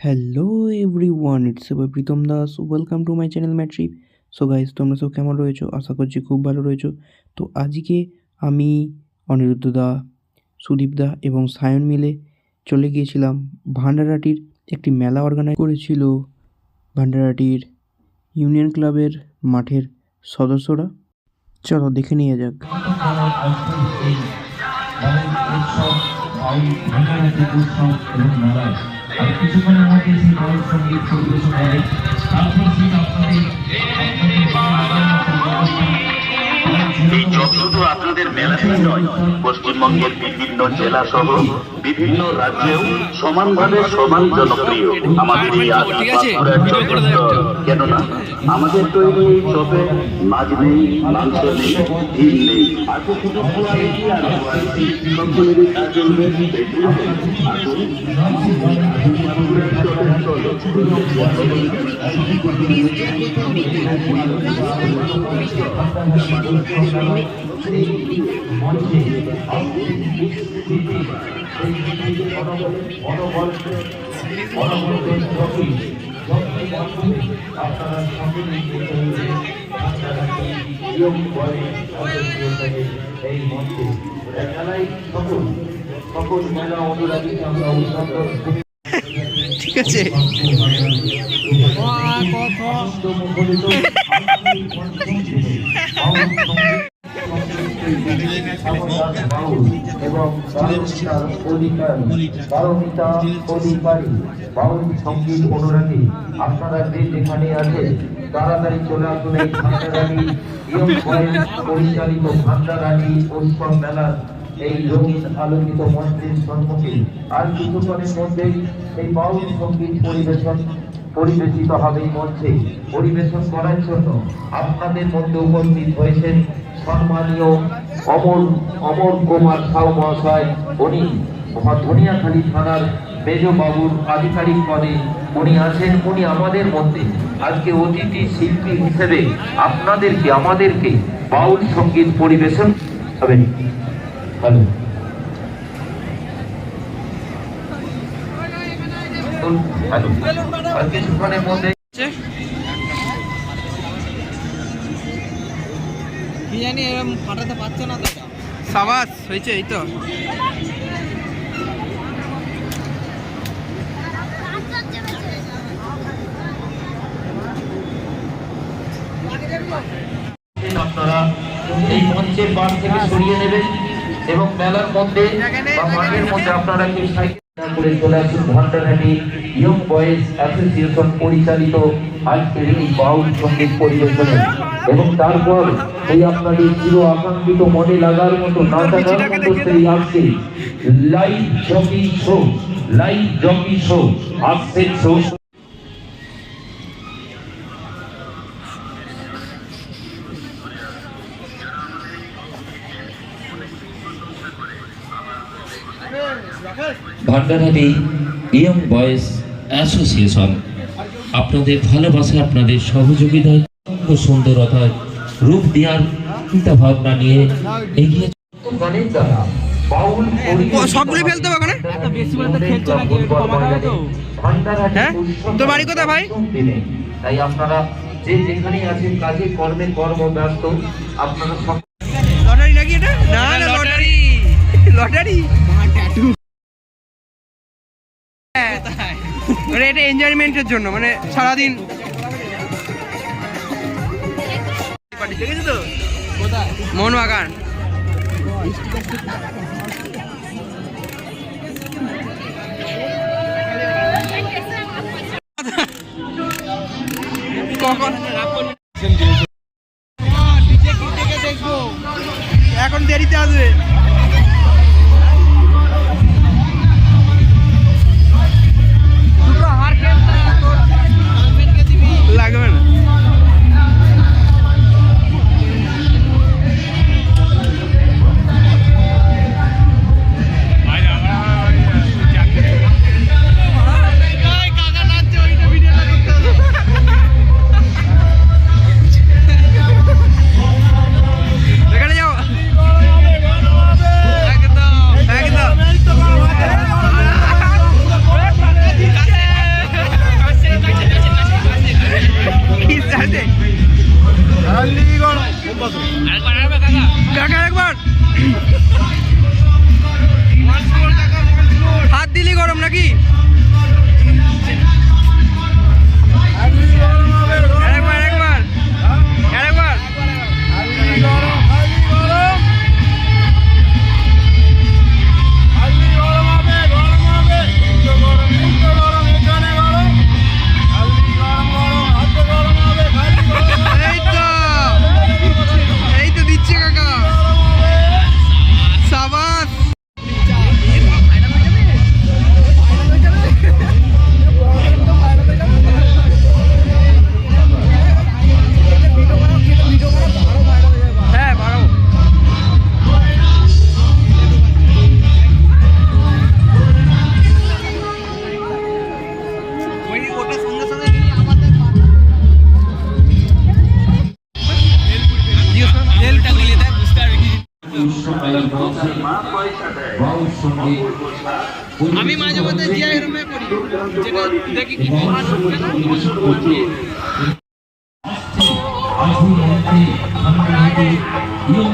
Hello everyone, it's Pritam Das. Welcome to my channel ম্যাট্রিপ। So guys, তোমরা সব কেমন রয়েছো? আশা করছি খুব ভালো রয়েছো। তো আজকে আমি, অনিরুদ্ধ দা, সুদীপ দা এবং সায়ন মিলে চলে গিয়েছিলাম ভান্ডারহাটির একটি মেলা অর্গানাইজ করেছিল ভান্ডারহাটির ইউনিয়ন ক্লাবের মাঠের সদস্যরা। চলো দেখে নিয়ে যাক। আর কিছুক্ষণের মধ্যে সেই বাউল সঙ্গীত পরিবেশন হবে। তারপর সেটা আপনাদের এই জব শুধু আপনাদের মেলাতেই নয়, পশ্চিমবঙ্গের বিভিন্ন জেলা সহ বিভিন্ন রাজ্যেও সমানভাবে সমান জনপ্রিয় আমাদের এই কেননা আমাদের তৈরি এই চপে মাছ নেই, মাংস নেই, ডিম নেই, আছে শুধু ঠিক আছে। বাউল সঙ্গীত অনুরাগী আপনারা যে যেখানে আছেন তাড়াতাড়ি চলে আসুন এই ভান্ডারানী পরিচালিত ভান্ডারানী উৎসব মেলার এই রঙিন আলোকিত মঞ্চের সম্মুখে। আর কিছুক্ষণের মধ্যেই এই বাউল সঙ্গীত পরিবেশিত হবে। এই মঞ্চে পরিবেশন করার জন্য আপনাদের মধ্যে উপস্থিত হয়েছেন সম্মানীয় অমর কুমার সাউ মহাশয়। উনি ধনিয়াখালী থানার মেজবাবুর আধিকারিক পদে উনি আছেন। উনি আমাদের মধ্যে আজকে অতিথি শিল্পী হিসেবে আমাদেরকে বাউল সঙ্গীত পরিবেশন হবেন। হ্যালো, কিছুক্ষণের মধ্যে কি জানি এরকম ফাটাতে পারছে না তো। সাবাস হয়েছে, এই তো। আপনারা এই মঞ্চের বার থেকে সরিয়ে নেবেন এবং মেলার মধ্যে বা মাঠের মধ্যে আপনারা কেউ সাইকেল করে চলে আসুন। ভান্ডারহাটি ইয়ং বয়েজ অ্যাসোসিয়েশন পরিচালিত আজকের এই বাউল সঙ্গীত পরিবেশনে এবং তারপর এই আপনাদের চির আকাঙ্ক্ষিত মনে লাগার মতো নাচার মতো সেই আসছে লাইভ জকি শো আসছে show. Bhandarhati young boys association আপনাদের ভালোবাসা, আপনাদের সহযোগিতায়, সুন্দরতায় রূপ দেওয়ার চিন্তা ভাবনা নিয়ে এগিয়ে সবগুলি ফেলতে হবে ওখানে। হ্যাঁ, তোর বাড়ি কোথায় ভাই? তাই আপনারা যে যেখানেই আছেন কাজে কর্মে ব্যস্ত আপনারা লটারি নাকি এটা? না না, লটারি এটা এনজয়মেন্টের জন্য, মানে সারাদিন। মোহনবাগান এখন দেরিতে আসবে। লাগবে না। গরম নাকি? আরেকবার এই তো দিচ্ছে কাকা, সাবাস। হ্যাঁ বাড়াবো। ওটা সঙ্গে সঙ্গে নিয়ে আমাদের তেলটা গলিয়ে দেয়, বুঝতে পারবি কি? আমি মাঝে মধ্যে জিয়া এরমে করি, যেটা দেখি কি ভালো হবে না। আজকে আমরা ইয়ং